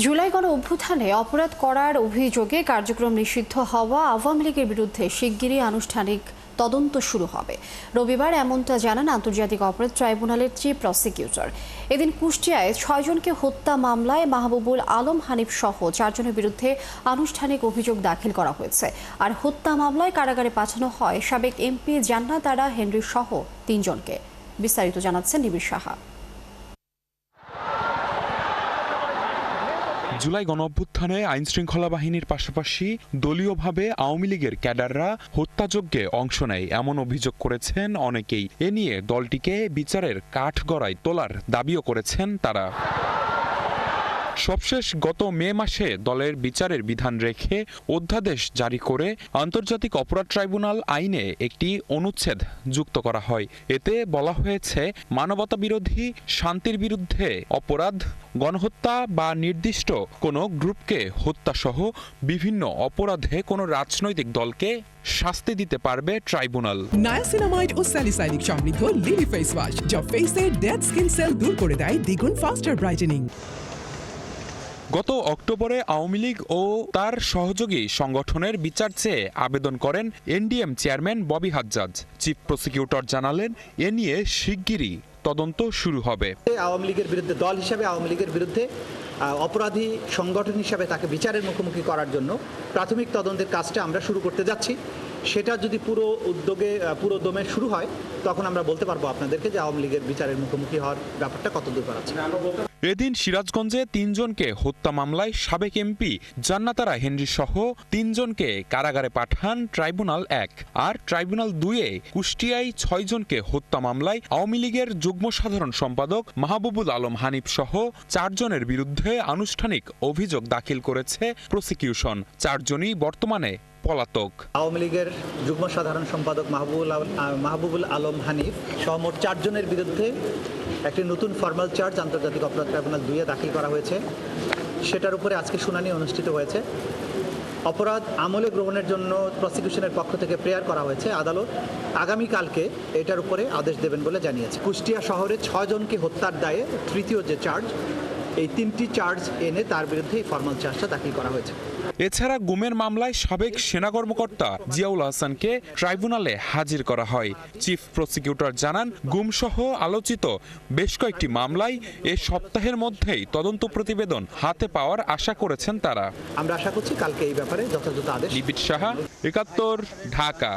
জুলাই গণ অভ্যুত্থানে অপরাধ করার অভিযোগে কার্যক্রম নিষিদ্ধ হওয়া আওয়ামী লীগের বিরুদ্ধে শিগগিরই আনুষ্ঠানিক তদন্ত শুরু হবে। রবিবার এমনটা জানান আন্তর্জাতিক অপরাধ ট্রাইব্যুনালের চিফ প্রসিকিউটর। এদিন কুষ্টিয়ায় 6 জনকে হত্যা মামলায় মাহবুবুল আলম হানিফ সহ 4 জনের বিরুদ্ধে আনুষ্ঠানিক অভিযোগ দাখিল করা হয়েছে। আর হত্যা মামলায় কারাগারে পাঠানো হয় সাবেক এমপি জান্নাত আরা হেনরি সহ 3 জনকে। বিস্তারিত জানাচ্ছেন নিবিড় সাহা। জুলাই গণঅভ্যুত্থানে আইনশৃঙ্খলা বাহিনীর পাশাপাশি দলীয়ভাবে আওয়ামী লীগের ক্যাডাররা হত্যাযজ্ঞে অংশ নেয় এমন অভিযোগ করেছেন অনেকেই। এ নিয়ে দলটিকে বিচারের কাঠগড়ায় তোলার দাবিও করেছেন তারা। সবশেষ গত মে মাসে দলের বিচারের বিধান রেখে অধ্যাদেশ জারি করে আন্তর্জাতিক অপরাধ ট্রাইব্যুনাল আইনে একটি অনুচ্ছেদ যুক্ত করা হয়। এতে বলা হয়েছে, মানবতা বিরোধী, শান্তির বিরুদ্ধে অপরাধ, গণহত্যা বা নির্দিষ্ট কোনো গ্রুপকে হত্যাসহ বিভিন্ন অপরাধে কোনো রাজনৈতিক দলকে শাস্তি দিতে পারবে ট্রাইব্যুনাল। নায়াসিনামাইড ও স্যালিসাইলিক সমৃদ্ধ লিলি ফেস ওয়াশ, যা ফেসের ডেড স্কিন সেল দূর করে দেয় দ্বিগুণ ফাস্টার ব্রাইটেনিং। গত অক্টোবরে আওয়ামী লীগ ও তার সহযোগী সংগঠনের বিচার চেয়ে আবেদন করেন NDM chairman Bobby Hajjaj. Chief prosecutor জানালেন, এ নিয়ে শিগগিরই তদন্ত শুরু হবে। আওয়ামী লীগের বিরুদ্ধে দল হিসাবে আওয়ামী লীগের বিরুদ্ধে অপরাধী সংগঠন হিসাবে তাকে বিচারের মুখোমুখি করার জন্য প্রাথমিক তদন্তের কাজটা আমরা শুরু করতে যাচ্ছি। সেটা যদি পুরো দমে শুরু হয়, তখন আমরা বলতে পারবো আপনাদেরকে যে আওয়ামী লীগের বিচারের মুখোমুখি হওয়ার ব্যাপারটা কতদূর করাচ্ছে। এদিন সিরাজগঞ্জে 3 জনকে হত্যা মামলায় সাবেক এমপি জান্নাত আরা হেনরি সহ 3 জনকে কারাগারে পাঠান ট্রাইব্যুনাল 1। আর ট্রাইব্যুনাল 2-এ কুষ্টিয়ায় 6 জনকে হত্যা মামলায় আওয়ামী লীগের যুগ্ম সাধারণ সম্পাদক মাহবুবুল আলম হানিফ সহ 4 জনের বিরুদ্ধে আনুষ্ঠানিক অভিযোগ দাখিল করেছে প্রসিকিউশন। 4 জনই বর্তমানে পলাতক। আওয়ামী লীগের যুগ্ম সাধারণ সম্পাদক মাহবুবুল আলম হানিফ সহ মোট 4 জনের বিরুদ্ধে একটি নতুন ফর্মাল চার্জ আন্তর্জাতিক অপরাধ ট্রাইব্যুনাল 2-এ দাখিল করা হয়েছে। সেটার উপরে আজকে শুনানি অনুষ্ঠিত হয়েছে। অপরাধ আমলে গ্রহণের জন্য প্রসিকিউশনের পক্ষ থেকে প্রেয়ার করা হয়েছে। আদালত আগামীকালকে এটার উপরে আদেশ দেবেন বলে জানিয়েছে। কুষ্টিয়া শহরে 6 জনকে হত্যার দায়ে তৃতীয় যে চার্জ, এই 3টি চার্জ এনে তার বিরুদ্ধে এই ফর্মাল চার্জটা দাখিল করা হয়েছে। এছাড়া গুমের মামলায় সাবেক সেনা কর্মকর্তা জিয়াউল হাসানকে ট্রাইব্যুনালে হাজির করা হয়। চিফ প্রসিকিউটর জানান, গুমসহ আলোচিত বেশ কয়েকটি মামলায় এ সপ্তাহের মধ্যেই তদন্ত প্রতিবেদন হাতে পাওয়ার আশা করেছেন তারা। আমরা আশা করছি কালকে এই ব্যাপারে যথাযথ আদেশ। নিবিড় সাহা, ৭১, ঢাকা।